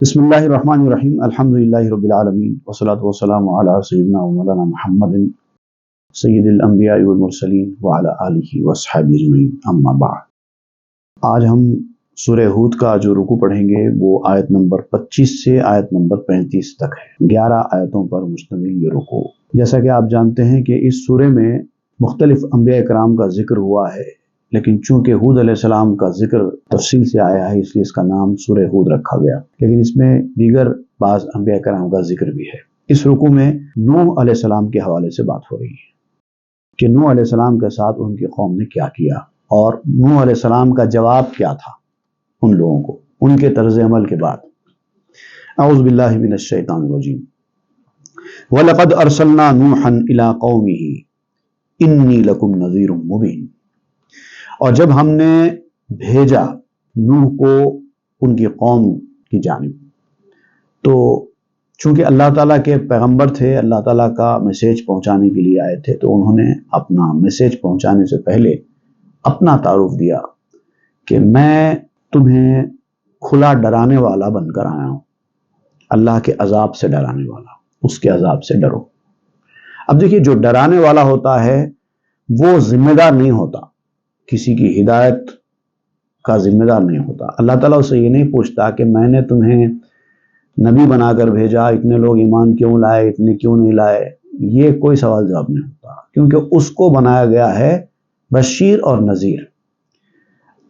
بسم اللہ الرحمن الرحیم الحمدللہ رب العالمین والصلاة والسلام علی سیدنا و مولانا محمد سید الانبیاء والمرسلین وعلی آلہ واصحابہ اجمعین اما بعد۔ آج ہم سورہ ہود کا جو رکوع پڑھیں گے وہ آیت نمبر 25 سے آیت نمبر 35 تک ہے۔ 11 آیتوں پر مشتمل یہ رکوع۔ جیسا کہ آپ جانتے ہیں کہ اس سورے میں مختلف انبیاء کرام کا ذکر ہوا ہے، لیکن چونکہ ہود علیہ السلام کا ذکر تفصیل سے آیا ہے اس لیے اس کا نام سورہ ہود رکھا گیا، لیکن اس میں دیگر بعض انبیاء کرام کا ذکر بھی ہے۔ اس رکوع میں نوح علیہ السلام کے حوالے سے بات ہو رہی ہے کہ نوح علیہ السلام کے ساتھ ان کی قوم نے کیا کیا اور نوح علیہ السلام کا جواب کیا تھا ان لوگوں کو ان کے طرز عمل کے بعد۔ اعوذ باللہ من الشیطان الرجیم۔ وَلَقَدْ أَرْسَلْنَا نُوحًا إِلَىٰ قَوْمِهِ إِنِّي لَكُمْ نَذِيرٌ مُّبِينٌ۔ اور جب ہم نے بھیجا نوح کو ان کی قوم کی جانب، تو چونکہ اللہ تعالیٰ کے پیغمبر تھے، اللہ تعالیٰ کا میسیج پہنچانے کے لیے آئے تھے، تو انہوں نے اپنا میسیج پہنچانے سے پہلے اپنا تعارف دیا کہ میں تمہیں کھلا ڈرانے والا بن کر آیا ہوں، اللہ کے عذاب سے ڈرانے والا، اس کے عذاب سے ڈرو۔ اب دیکھیے، جو ڈرانے والا ہوتا ہے وہ ذمہ دار نہیں ہوتا، کسی کی ہدایت کا ذمہ دار نہیں ہوتا۔ اللہ تعالیٰ اس سے یہ نہیں پوچھتا کہ میں نے تمہیں نبی بنا کر بھیجا، اتنے لوگ ایمان کیوں لائے، اتنے کیوں نہیں لائے، یہ کوئی سوال جواب نہیں ہوتا، کیونکہ اس کو بنایا گیا ہے بشیر اور نذیر،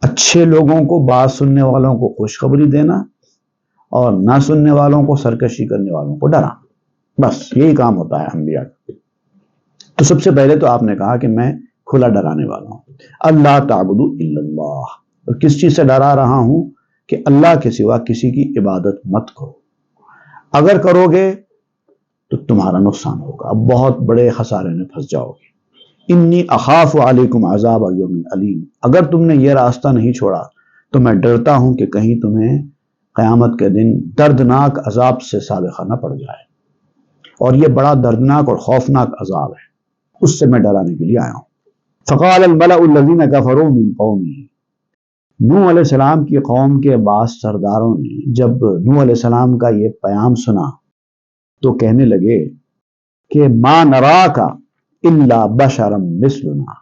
اچھے لوگوں کو، بات سننے والوں کو خوشخبری دینا اور نہ سننے والوں کو، سرکشی کرنے والوں کو ڈرانا، بس یہی کام ہوتا ہے انبیاء کا۔ تو سب سے پہلے تو آپ نے کہا کہ میں کھلا ڈرانے والا ہوں، اللہ تعبدوا الا اللہ، اور کس چیز سے ڈرا رہا ہوں کہ اللہ کے سوا کسی کی عبادت مت کرو، اگر کرو گے تو تمہارا نقصان ہوگا، اب بہت بڑے خسارے میں پھنس جاؤ گے۔ انی اخاف علیکم عذاب یوم علیم، اگر تم نے یہ راستہ نہیں چھوڑا تو میں ڈرتا ہوں کہ کہیں تمہیں قیامت کے دن دردناک عذاب سے سابقہ نہ پڑ جائے، اور یہ بڑا دردناک اور خوفناک عذاب ہے، اس سے میں ڈرانے کے لیے آیا ہوں۔ فقال الملأ الذین کفروا من قومہ، نوح علیہ السلام کی قوم کے بعض سرداروں نے جب نوح علیہ السلام کا یہ پیام سنا تو کہنے لگے کہ ما نراک الا بشرا مثلنا،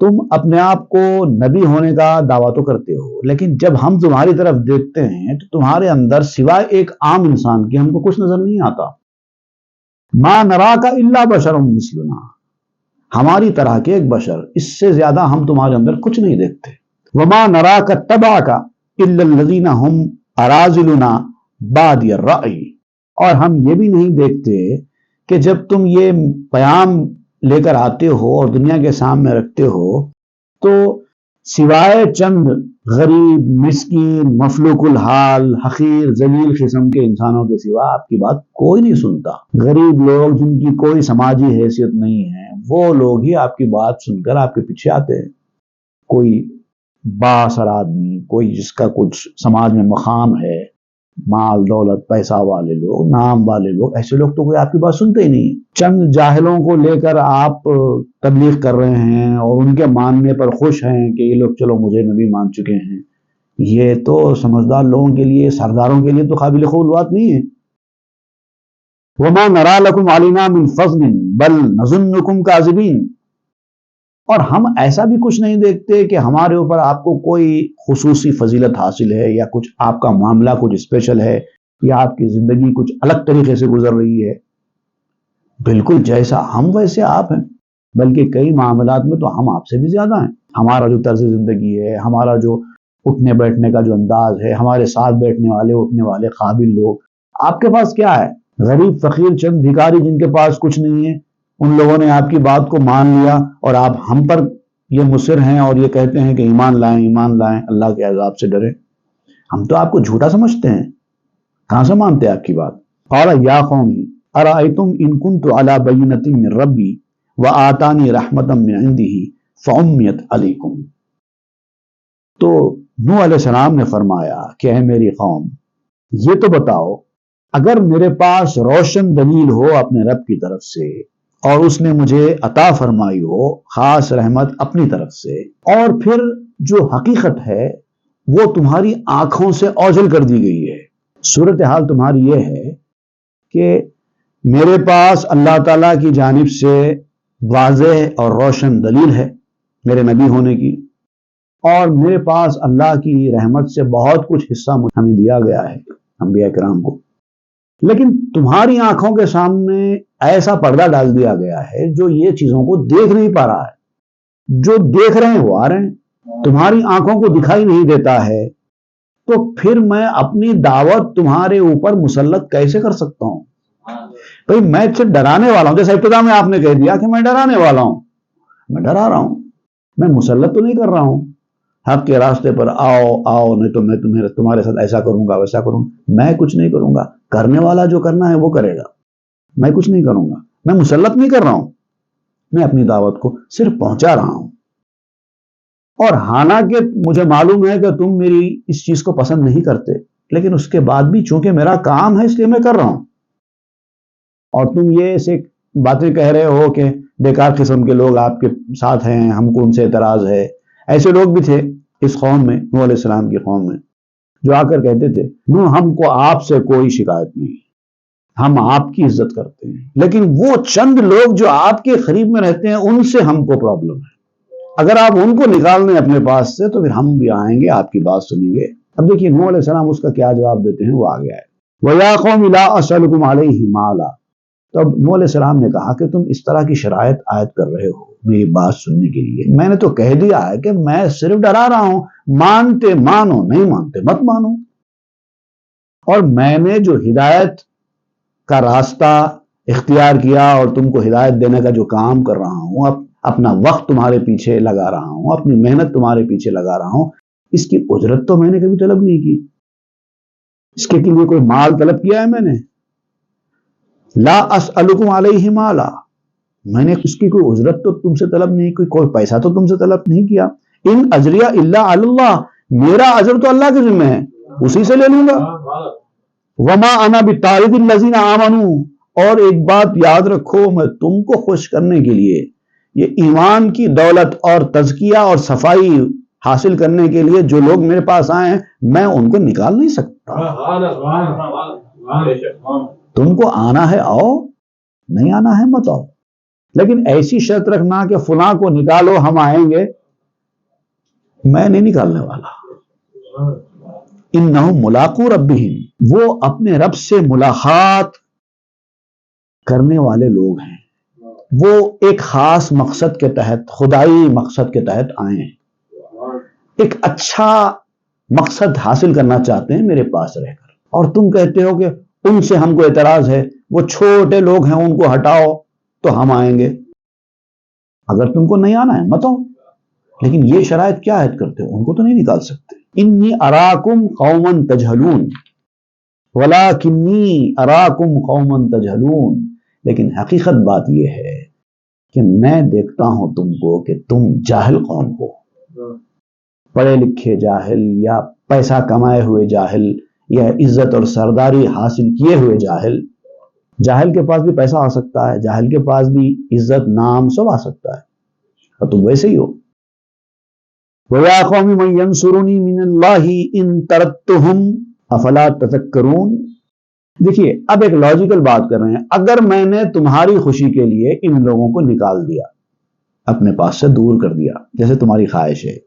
تم اپنے آپ کو نبی ہونے کا دعویٰ تو کرتے ہو، لیکن جب ہم تمہاری طرف دیکھتے ہیں تو تمہارے اندر سوائے ایک عام انسان کے ہم کو کچھ نظر نہیں آتا۔ ما نراک الا بشرا مثلنا، ہماری طرح کے ایک بشر، اس سے زیادہ ہم تمہارے اندر کچھ نہیں دیکھتے۔ وما نراک اتبعک الا الذین هم اراذلنا بادی الرأی، اور ہم یہ بھی نہیں دیکھتے کہ جب تم یہ پیام لے کر آتے ہو اور دنیا کے سامنے رکھتے ہو تو سوائے چند غریب، مسکین، مفلوق الحال، حقیر، ذلیل قسم کے انسانوں کے سوا آپ کی بات کوئی نہیں سنتا۔ غریب لوگ جن کی کوئی سماجی حیثیت نہیں ہے، وہ لوگ ہی آپ کی بات سن کر آپ کے پیچھے آتے ہیں۔ کوئی بااثر آدمی، کوئی جس کا کچھ سماج میں مقام ہے، مال دولت، پیسہ والے لوگ، نام والے لوگ، ایسے لوگ تو کوئی آپ کی بات سنتے ہی نہیں۔ چند جاہلوں کو لے کر آپ تبلیغ کر رہے ہیں اور ان کے ماننے پر خوش ہیں کہ یہ لوگ چلو مجھے نبی مان چکے ہیں، یہ تو سمجھدار لوگوں کے لیے، سرداروں کے لیے تو قابل قبول بات نہیں ہے۔ وَمَا نَرَى لَكُمْ عَلَيْنَا مِنْ فَضْلٍ بَلْ نَظُنُّكُمْ كَاذِبِينَ، اور ہم ایسا بھی کچھ نہیں دیکھتے کہ ہمارے اوپر آپ کو کوئی خصوصی فضیلت حاصل ہے یا کچھ آپ کا معاملہ کچھ اسپیشل ہے یا آپ کی زندگی کچھ الگ طریقے سے گزر رہی ہے، بالکل جیسا ہم ویسے آپ ہیں، بلکہ کئی معاملات میں تو ہم آپ سے بھی زیادہ ہیں۔ ہمارا جو طرز زندگی ہے، ہمارا جو اٹھنے بیٹھنے کا جو انداز ہے، ہمارے ساتھ بیٹھنے والے اٹھنے والے قابل لوگ، آپ کے پاس کیا ہے؟ غریب فقیر چند بھکاری جن کے پاس کچھ نہیں ہے، ان لوگوں نے آپ کی بات کو مان لیا اور آپ ہم پر یہ مصر ہیں اور یہ کہتے ہیں کہ ایمان لائیں، ایمان لائیں، اللہ کے عذاب سے ڈریں۔ ہم تو آپ کو جھوٹا سمجھتے ہیں، کہاں سے مانتے ہیں آپ کی بات؟ قال یا قومی ارأیتم ان کنت علی بینۃ من ربی وآتانی رحمۃ من عنده فعمیت علیکم، تو نوح علیہ السلام نے فرمایا کہ اے میری قوم، یہ تو بتاؤ اگر میرے پاس روشن دلیل ہو اپنے رب کی طرف سے اور اس نے مجھے عطا فرمائی ہو خاص رحمت اپنی طرف سے، اور پھر جو حقیقت ہے وہ تمہاری آنکھوں سے اوجھل کر دی گئی ہے، صورتحال تمہاری یہ ہے کہ میرے پاس اللہ تعالیٰ کی جانب سے واضح اور روشن دلیل ہے میرے نبی ہونے کی، اور میرے پاس اللہ کی رحمت سے بہت کچھ حصہ ہمیں دیا گیا ہے انبیاء کرام کو، لیکن تمہاری آنکھوں کے سامنے ایسا پردہ ڈال دیا گیا ہے جو یہ چیزوں کو دیکھ نہیں پا رہا ہے۔ جو دیکھ رہے ہیں وہ آ رہے ہیں، تمہاری آنکھوں کو دکھائی نہیں دیتا ہے، تو پھر میں اپنی دعوت تمہارے اوپر مسلط کیسے کر سکتا ہوں؟ بھئی میں صرف ڈرانے والا ہوں، جیسے ابتدا میں آپ نے کہہ دیا کہ میں ڈرانے والا ہوں، میں ڈرا رہا ہوں، میں مسلط تو نہیں کر رہا ہوں۔ حق کے راستے پر آؤ آؤ، نہیں تو میں تمہارے ساتھ ایسا کروں گا ویسا کروں گا۔ میں کچھ نہیں کروں گا، کرنے والا جو کرنا ہے وہ کرے گا، میں کچھ نہیں کروں گا، میں مسلط نہیں کر رہا ہوں، میں اپنی دعوت کو صرف پہنچا رہا ہوں۔ اور حالانکہ مجھے معلوم ہے کہ تم میری اس چیز کو پسند نہیں کرتے، لیکن اس کے بعد بھی چونکہ میرا کام ہے اس لیے میں کر رہا ہوں۔ اور تم یہ ایسے باتیں کہہ رہے ہو کہ بیکار قسم کے لوگ آپ کے ساتھ ہیں، ہم کو ان سے اعتراض ہے۔ ایسے لوگ بھی تھے اس قوم میں، نوح علیہ السلام کی قوم میں، جو آ کر کہتے تھے نوح ہم کو آپ سے کوئی شکایت نہیں، ہم آپ کی عزت کرتے ہیں، لیکن وہ چند لوگ جو آپ کے قریب میں رہتے ہیں ان سے ہم کو پرابلم ہے، اگر آپ ان کو نکال دیں اپنے پاس سے تو پھر ہم بھی آئیں گے، آپ کی بات سنیں گے۔ اب دیکھیے نوح علیہ السلام اس کا کیا جواب دیتے ہیں، وہ آ گیا ہے وَيَا قَوْمِ لَا أَسْأَلُكُمْ عَلَيْهِ مَالًا۔ تو اب نوح علیہ السلام نے کہا کہ تم اس طرح کی شرائط عائد کر رہے ہو میری بات سننے کے لیے، میں نے تو کہہ دیا ہے کہ میں صرف ڈرا رہا ہوں، مانتے مانو، نہیں مانتے مت مانو۔ اور میں نے جو ہدایت کا راستہ اختیار کیا اور تم کو ہدایت دینے کا جو کام کر رہا ہوں، اب اپنا وقت تمہارے پیچھے لگا رہا ہوں، اپنی محنت تمہارے پیچھے لگا رہا ہوں، اس کی اجرت تو میں نے کبھی طلب نہیں کی، اس کے لیے کوئی مال طلب کیا ہے میں نے؟ لا اسألکم علیہ مالا، میں نے اس کی کوئی اجرت تو تم سے طلب نہیں کی، کوئی پیسہ تو تم سے طلب نہیں کیا۔ ان اجریہ الا علی اللہ، میرا اجر تو اللہ کے ذمہ ہے، اسی سے لے لوں گا۔ وما انا بطارد الذین آمنوا، اور ایک بات یاد رکھو، میں تم کو خوش کرنے کے لیے، یہ ایمان کی دولت اور تزکیہ اور صفائی حاصل کرنے کے لیے جو لوگ میرے پاس آئے ہیں میں ان کو نکال نہیں سکتا۔ تم کو آنا ہے آؤ، نہیں آنا ہے مت آؤ، لیکن ایسی شرط رکھنا کہ فلاں کو نکالو ہم آئیں گے، میں نہیں نکالنے والا۔ انہم ملاقو ربہم، وہ اپنے رب سے ملاقات کرنے والے لوگ ہیں، وہ ایک خاص مقصد کے تحت، خدائی مقصد کے تحت آئے ہیں، ایک اچھا مقصد حاصل کرنا چاہتے ہیں میرے پاس رہ کر، اور تم کہتے ہو کہ ان سے ہم کو اعتراض ہے، وہ چھوٹے لوگ ہیں ان کو ہٹاؤ تو ہم آئیں گے۔ اگر تم کو نہیں آنا ہے مت آؤ، لیکن یہ شرائط کیا عائد کرتے ہو، ان کو تو نہیں نکال سکتے۔ انی اراکم قوما تجہلون ولکنی اراکم قوما تجہلون، لیکن حقیقت بات یہ ہے کہ میں دیکھتا ہوں تم کو کہ تم جاہل قوم ہو، پڑھے لکھے جاہل، یا پیسہ کمائے ہوئے جاہل، یا عزت اور سرداری حاصل کیے ہوئے جاہل۔ جاہل کے پاس بھی پیسہ آ سکتا ہے، جاہل کے پاس بھی عزت نام سب آ سکتا ہے، اور تم ویسے ہی ہو۔ وَيَا قَوْمِ مَنْ يَنْصُرُنِي مِنَ اللَّهِ إِن تَرَدتُّهُمْ أَفَلَا تَذَكَّرُونَ۔ دیکھیے اب ایک لاجیکل بات کر رہے ہیں، اگر میں نے تمہاری خوشی کے لیے ان لوگوں کو نکال دیا، اپنے پاس سے دور کر دیا، جیسے تمہاری خواہش ہے،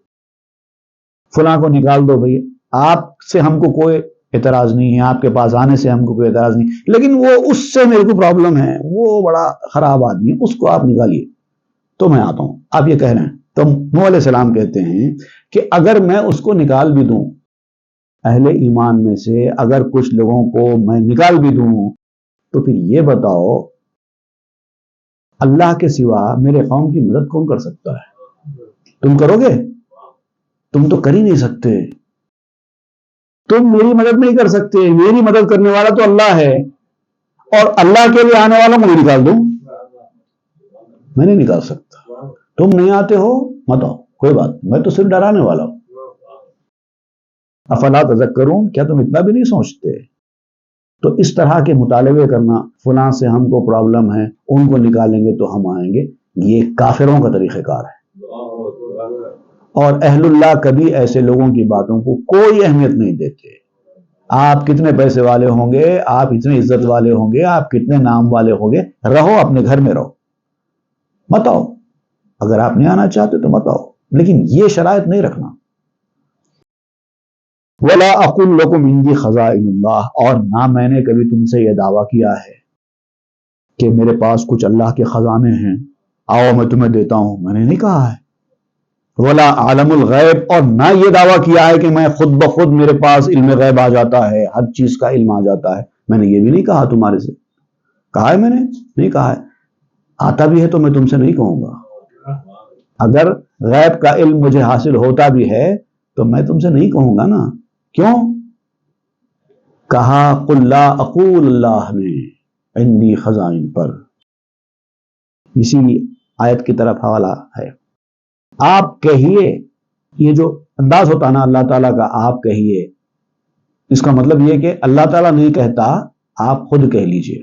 فلاں کو نکال دو بھئی، آپ سے ہم کو کوئی اعتراض نہیں ہے، آپ کے پاس آنے سے ہم کو کوئی اعتراض نہیں، لیکن وہ اس سے میرے کو پرابلم ہے، وہ بڑا خراب آدمی ہے، اس کو آپ نکالیے تو میں آتا ہوں۔ آپ یہ کہہ رہے ہیں، تو نوح علیہ السلام کہتے ہیں کہ اگر میں اس کو نکال بھی دوں اہل ایمان میں سے، اگر کچھ لوگوں کو میں نکال بھی دوں، تو پھر یہ بتاؤ اللہ کے سوا میرے قوم کی مدد کون کر سکتا ہے؟ تم کرو گے؟ تم تو کر ہی نہیں سکتے، تم میری مدد نہیں کر سکتے، میری مدد کرنے والا تو اللہ ہے، اور اللہ کے لیے آنے والا مجھے نکال دوں، میں نہیں نکال سکتا۔ تم نہیں آتے ہو مت آؤ، کوئی بات، میں تو صرف ڈرانے والا ہوں۔ افلا تذکرون، کیا تم اتنا بھی نہیں سوچتے؟ تو اس طرح کے مطالبے کرنا، فلاں سے ہم کو پرابلم ہے، ان کو نکالیں گے تو ہم آئیں گے، یہ کافروں کا طریقہ کار ہے، اور اہل اللہ کبھی ایسے لوگوں کی باتوں کو کوئی اہمیت نہیں دیتے۔ آپ کتنے پیسے والے ہوں گے، آپ اتنے عزت والے ہوں گے، آپ کتنے نام والے ہوں گے، رہو اپنے گھر میں رہو، مت آؤ۔ اگر آپ نہیں آنا چاہتے تو مت آؤ، لیکن یہ شرائط نہیں رکھنا۔ وَلَا أَقُلْ لَكُمْ عِنْدِي خَزَائِنُ اللَّهِ، اور نہ میں نے کبھی تم سے یہ دعویٰ کیا ہے کہ میرے پاس کچھ اللہ کے خزانے ہیں، آؤ میں تمہیں دیتا ہوں، میں نے نہیں کہا ہے۔ وَلَا أَعْلَمُ الْغَيْبَ، اور نہ یہ دعویٰ کیا ہے کہ میں خود بخود میرے پاس علم غیب آ جاتا ہے، ہر چیز کا علم آ جاتا ہے، میں نے یہ بھی نہیں کہا تمہارے سے۔ کہا ہے میں نے؟ نہیں کہا ہے۔ آتا بھی ہے تو میں تم سے نہیں کہوں گا۔ اگر غیب کا علم مجھے حاصل ہوتا بھی ہے تو میں تم سے نہیں کہوں گا نا۔ کیوں؟ کہا قُلْ لَا أَقُولُ، اللہ نے عِنْدِي خزائن پر، اسی آیت کی طرف حوالہ ہے۔ آپ کہیے، یہ جو انداز ہوتا نا اللہ تعالیٰ کا، آپ کہیے، اس کا مطلب یہ کہ اللہ تعالیٰ نہیں کہتا، آپ خود کہہ لیجئے،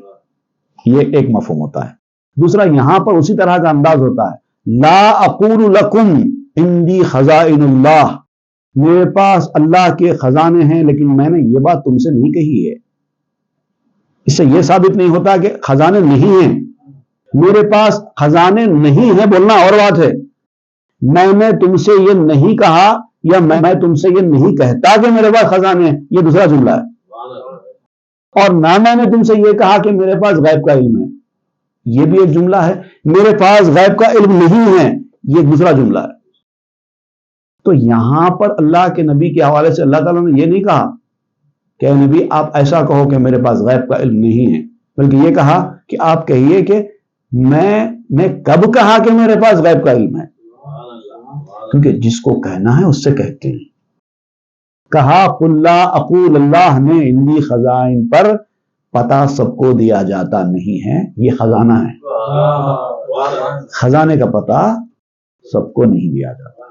یہ ایک مفہوم ہوتا ہے۔ دوسرا یہاں پر اسی طرح کا انداز ہوتا ہے، لا اقول لکم عندی خزائن اللہ، میرے پاس اللہ کے خزانے ہیں لیکن میں نے یہ بات تم سے نہیں کہی ہے۔ اس سے یہ ثابت نہیں ہوتا کہ خزانے نہیں ہیں۔ میرے پاس خزانے نہیں ہیں بولنا اور بات ہے، میں نے تم سے یہ نہیں کہا یا میں تم سے یہ نہیں کہتا کہ میرے پاس خزانے ہیں، یہ دوسرا جملہ ہے۔ اور نہ میں نے تم سے یہ کہا کہ میرے پاس غیب کا علم ہے، یہ بھی ایک جملہ ہے۔ میرے پاس غیب کا علم نہیں ہے، یہ دوسرا جملہ ہے۔ تو یہاں پر اللہ کے نبی کے حوالے سے اللہ تعالیٰ نے یہ نہیں کہا کہ اے نبی آپ ایسا کہو کہ میرے پاس غیب کا علم نہیں ہے، بلکہ یہ کہا کہ آپ کہیے کہ میں نے کب کہا کہ میرے پاس غیب کا علم ہے، کیونکہ جس کو کہنا ہے اس سے کہتے ہیں۔ کہا قُلْ لَا أَقُولُ، اللہ نے عِنْدِي خزائن پر پتہ سب کو دیا جاتا نہیں ہے، یہ خزانہ ہے، خزانے کا پتہ سب کو نہیں دیا جاتا۔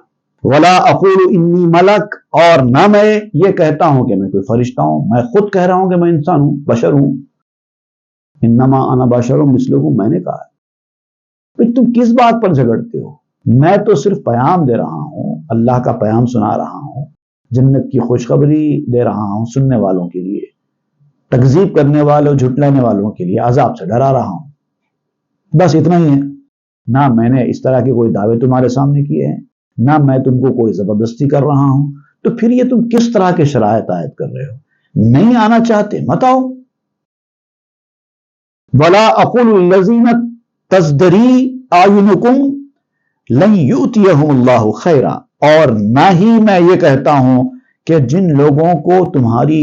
وَلَا أَقُولُ إِنِّي مَلَكٌ، اور نہ میں یہ کہتا ہوں کہ میں کوئی فرشتہ ہوں، میں خود کہہ رہا ہوں کہ میں انسان ہوں، بشر ہوں۔ انما انا بشر مثلکم، میں نے کہا ہے۔ پھر تم کس بات پر جھگڑتے ہو؟ میں تو صرف پیام دے رہا ہوں، اللہ کا پیام سنا رہا ہوں، جنت کی خوشخبری دے رہا ہوں سننے والوں کے لیے، تکذیب کرنے والوں جھٹلانے والوں کے لیے عذاب سے ڈرا رہا ہوں، بس اتنا ہی ہے۔ نہ میں نے اس طرح کے کوئی دعوے تمہارے سامنے کیے ہیں، نہ میں تم کو کوئی زبردستی کر رہا ہوں، تو پھر یہ تم کس طرح کے شرائط عائد کر رہے ہو؟ نہیں آنا چاہتے مت آؤ۔ وَلَا أَقُولُ الَّذِينَ تَزْدَرِي أَعْيُنُكُمْ لَن يُؤْتِيَهُمُ اللَّهُ خَيْرًا، اور نہ ہی میں یہ کہتا ہوں کہ جن لوگوں کو تمہاری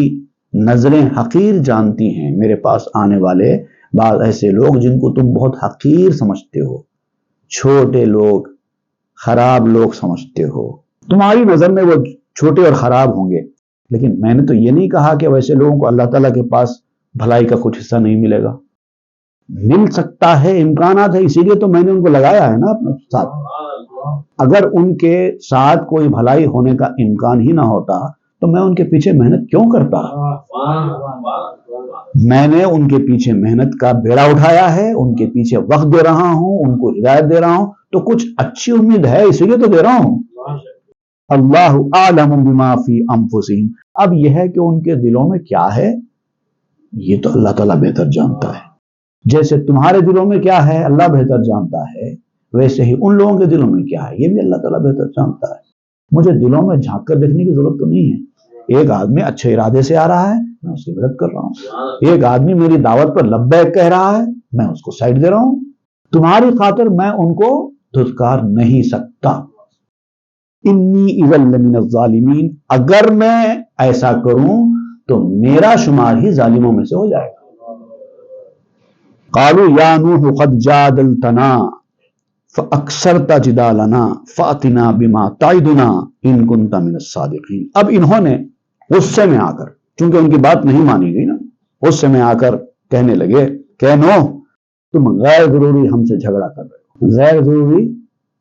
نظریں حقیر جانتی ہیں، میرے پاس آنے والے بعض ایسے لوگ جن کو تم بہت حقیر سمجھتے ہو، چھوٹے لوگ، خراب لوگ سمجھتے ہو، تمہاری نظر میں وہ چھوٹے اور خراب ہوں گے، لیکن میں نے تو یہ نہیں کہا کہ ویسے لوگوں کو اللہ تعالیٰ کے پاس بھلائی کا کچھ حصہ نہیں ملے گا۔ مل سکتا ہے، امکانات ہے، اسی لیے تو میں نے ان کو لگایا ہے نا اپنے ساتھ۔ اگر ان کے ساتھ کوئی بھلائی ہونے کا امکان ہی نہ ہوتا تو میں ان کے پیچھے محنت کیوں کرتا؟ میں نے ان کے پیچھے محنت کا بیڑا اٹھایا ہے، ان کے پیچھے وقت دے رہا ہوں، ان کو ہدایت دے رہا ہوں، تو کچھ اچھی امید ہے، اسی لیے تو دے رہا ہوں۔ اللہ اعلم بما فی انفسہم، اب یہ ہے کہ ان کے دلوں میں کیا ہے یہ تو اللہ تعالیٰ بہتر جانتا ہے۔ جیسے تمہارے دلوں میں کیا ہے اللہ بہتر جانتا ہے، ویسے ہی ان لوگوں کے دلوں میں کیا ہے یہ بھی اللہ تعالیٰ بہتر جانتا ہے۔ مجھے دلوں میں جھانک کر دیکھنے کی ضرورت تو نہیں ہے۔ ایک آدمی اچھے ارادے سے آ رہا ہے، میں اس کی مدد کر رہا ہوں۔ ایک آدمی میری دعوت پر لبیک کہہ رہا ہے، میں اس کو سائڈ دے رہا ہوں۔ تمہاری خاطر میں ان کو دھتکار نہیں سکتا۔ انی اذا لمن الظالمین، اگر میں ایسا کروں تو میرا شمار ہی ظالموں میں سے ہو جائے گا۔ قالوا یا نوح قد جادلتنا فاکثرت جدالنا فاتنا بما تعدنا ان کنت من الصادقین۔ اب انہوں نے غصے میں آ کر، چونکہ ان کی بات نہیں مانی گئی نا، غصے میں آ کر کہنے لگے کہ نوح تم غیر ضروری ہم سے جھگڑا کر رہے ہو، غیر ضروری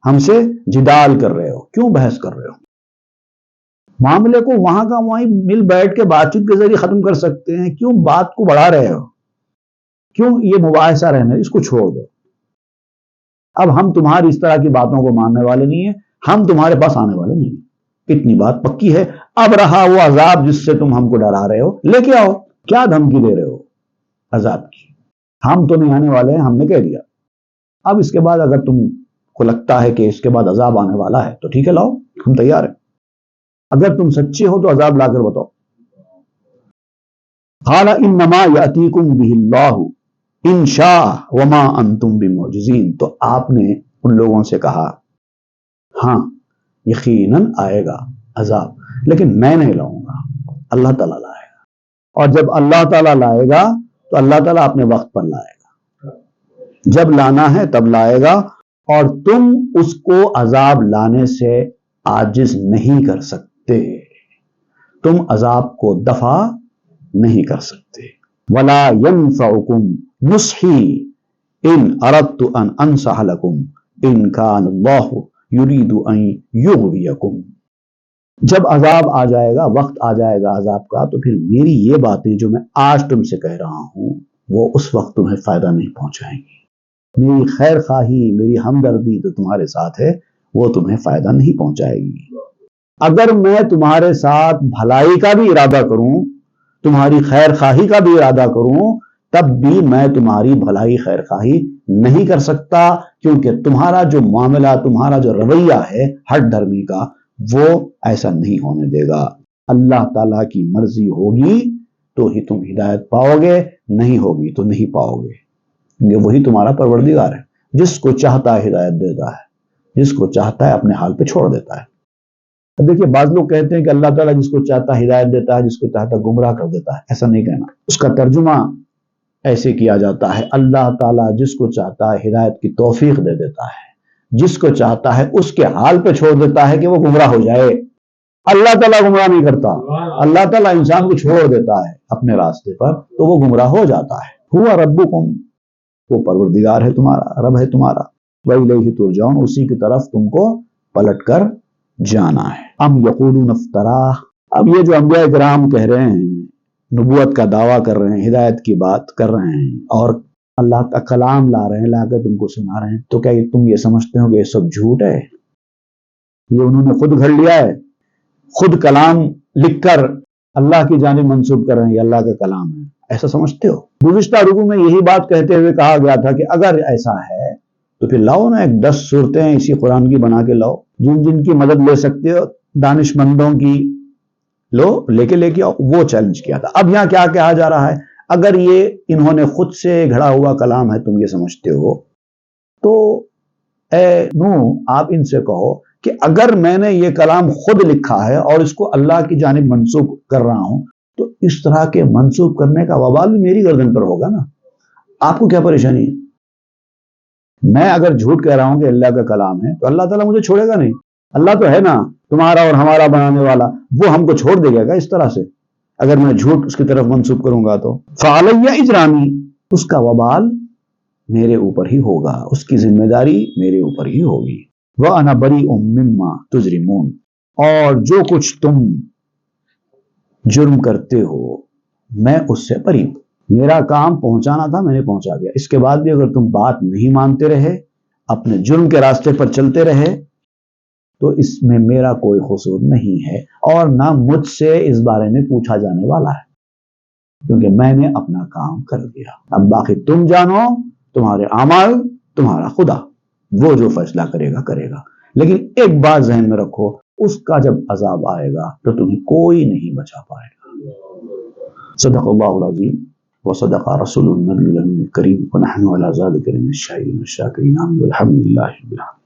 ہم سے جدال کر رہے ہو، کیوں بحث کر رہے ہو؟ معاملے کو وہاں کا وہیں مل بیٹھ کے بات چیت کے ذریعے ختم کر سکتے ہیں، کیوں بات کو بڑھا رہے ہو؟ کیوں یہ مباحثہ رہنا، اس کو چھوڑ دو۔ اب ہم تمہاری اس طرح کی باتوں کو ماننے والے نہیں ہیں، ہم تمہارے پاس آنے والے نہیں ہیں۔ اتنی بات پکی ہے، اب رہا وہ عذاب جس سے تم ہم کو ڈرا رہے ہو، لے کے آؤ، کیا دھمکی دے رہے ہو عذاب کی؟ ہم تو نہیں آنے والے ہیں، ہم نے کہہ دیا۔ اب اس کے بعد اگر تم کو لگتا ہے کہ اس کے بعد عذاب آنے والا ہے تو ٹھیک ہے، لاؤ، ہم تیار ہیں۔ اگر تم سچے ہو تو عذاب لا کر بتاؤ۔ قال انما یاتیکم بہ اللہ ان شاء وما انتم بمعجزین، تو آپ نے ان لوگوں سے کہا ہاں یقیناً آئے گا عذاب، لیکن میں نہیں لاؤں گا، اللہ تعالیٰ لائے گا، اور جب اللہ تعالیٰ لائے گا تو اللہ تعالیٰ اپنے وقت پر لائے گا، جب لانا ہے تب لائے گا، اور تم اس کو عذاب لانے سے عاجز نہیں کر سکتے، تم عذاب کو دفع نہیں کر سکتے۔ ولا ينفعكم نصحي ان اردت ان انصح لكم ان كان الله يريد ان يغويكم، جب عذاب آ جائے گا، وقت آ جائے گا عذاب کا، تو پھر میری یہ باتیں جو میں آج تم سے کہہ رہا ہوں وہ اس وقت تمہیں فائدہ نہیں پہنچائیں گی، میری خیر خواہی، میری ہمدردی جو تمہارے ساتھ ہے وہ تمہیں فائدہ نہیں پہنچائے گی۔ اگر میں تمہارے ساتھ بھلائی کا بھی ارادہ کروں، تمہاری خیر خواہی کا بھی ارادہ کروں، تب بھی میں تمہاری بھلائی خیر خواہی نہیں کر سکتا، کیونکہ تمہارا جو معاملہ، تمہارا جو رویہ ہے ہٹ دھرمی کا، وہ ایسا نہیں ہونے دے گا۔ اللہ تعالیٰ کی مرضی ہوگی تو ہی تم ہدایت پاؤ گے، نہیں ہوگی تو نہیں پاؤ گے، کیونکہ وہی تمہارا پروردگار ہے، جس کو چاہتا ہے ہدایت دیتا ہے، جس کو چاہتا ہے اپنے حال پہ چھوڑ دیتا ہے۔ اب دیکھیے بعض لوگ کہتے ہیں کہ اللہ تعالیٰ جس کو چاہتا ہے ہدایت دیتا ہے، جس کو چاہتا ہے گمراہ کر دیتا ہے، ایسا نہیں کہنا، اس کا ترجمہ ایسے کیا جاتا ہے، اللہ تعالیٰ جس کو چاہتا ہے ہدایت کی توفیق دے دیتا ہے، جس کو چاہتا ہے اس کے حال پہ چھوڑ دیتا ہے کہ وہ گمراہ ہو جائے۔ اللہ تعالیٰ گمراہ نہیں کرتا، اللہ تعالیٰ انسان کو چھوڑ دیتا ہے اپنے راستے پر تو وہ گمراہ ہو جاتا ہے۔ ہوا ربکم، وہ پروردگار ہے تمہارا، رب ہے تمہارا، وَإِلَيْهِ تُرْجَعُونَ، اسی کی طرف تم کو پلٹ کر جانا ہے۔ ام یقولون افتراہ، اب یہ جو انبیاء کرام کہہ رہے ہیں، نبوت کا دعویٰ کر رہے ہیں، ہدایت کی بات کر رہے ہیں اور اللہ کا کلام لا رہے ہیں، لا کے تم کو سنا رہے ہیں، تو کیا تم یہ سمجھتے ہو کہ یہ سب جھوٹ ہے؟ یہ انہوں نے خود گھڑ لیا ہے، خود کلام لکھ کر اللہ کی جانب منسوب کر رہے ہیں، یہ اللہ کا کلام ہے، ایسا سمجھتے ہو؟ گزشتہ رکوع میں یہی بات کہتے ہوئے کہا گیا تھا کہ اگر ایسا ہے تو پھر لاؤ نا ایک 10 صورتیں اسی قرآن کی بنا کے لاؤ، جن جن کی مدد لے سکتے ہو دانش مندوں کی لو، لے کے آؤ، وہ چیلنج کیا تھا۔ اب یہاں کیا کہا جا رہا ہے؟ اگر یہ انہوں نے خود سے گھڑا ہوا کلام ہے تم یہ سمجھتے ہو، تو اے نوح آپ ان سے کہو کہ اگر میں نے یہ کلام خود لکھا ہے اور اس کو اللہ کی جانب منسوب کر رہا ہوں تو اس طرح کے منسوب کرنے کا وبال بھی میری گردن پر ہوگا نا، آپ کو کیا پریشانی ہے؟ میں اگر جھوٹ کہہ رہا ہوں کہ اللہ کا کلام ہے تو اللہ تعالیٰ مجھے چھوڑے گا نہیں، اللہ تو ہے نا تمہارا اور ہمارا بنانے والا، وہ ہم کو چھوڑ دے گا اس طرح سے اگر میں جھوٹ اس کی طرف منسوب کروں گا تو؟ فعلیہ اجرامی، اس کا وبال میرے اوپر ہی ہوگا، اس کی ذمہ داری میرے اوپر ہی ہوگی۔ وَأَنَا بَرِيءٌ مِّمَّا تُجْرِمُونَ، اور جو کچھ تم جرم کرتے ہو میں اس سے بری ہوں، میرا کام پہنچانا تھا میں نے پہنچا دیا، اس کے بعد بھی اگر تم بات نہیں مانتے رہے، اپنے جرم کے راستے پر چلتے رہے تو اس میں میرا کوئی قصور نہیں ہے، اور نہ مجھ سے اس بارے میں پوچھا جانے والا ہے، کیونکہ میں نے اپنا کام کر دیا۔ اب باقی تم جانو، تمہارے اعمال، تمہارا خدا، وہ جو فیصلہ کرے گا کرے گا، لیکن ایک بات ذہن میں رکھو، اس کا جب عذاب آئے گا تو تمہیں کوئی نہیں بچا پائے گا۔ صدق اللہ العظیم وصدق رسول النبی الامین الکریم ونحن علی ذلک من الشاہدین والشاکرین، والحمد للہ رب العالمین۔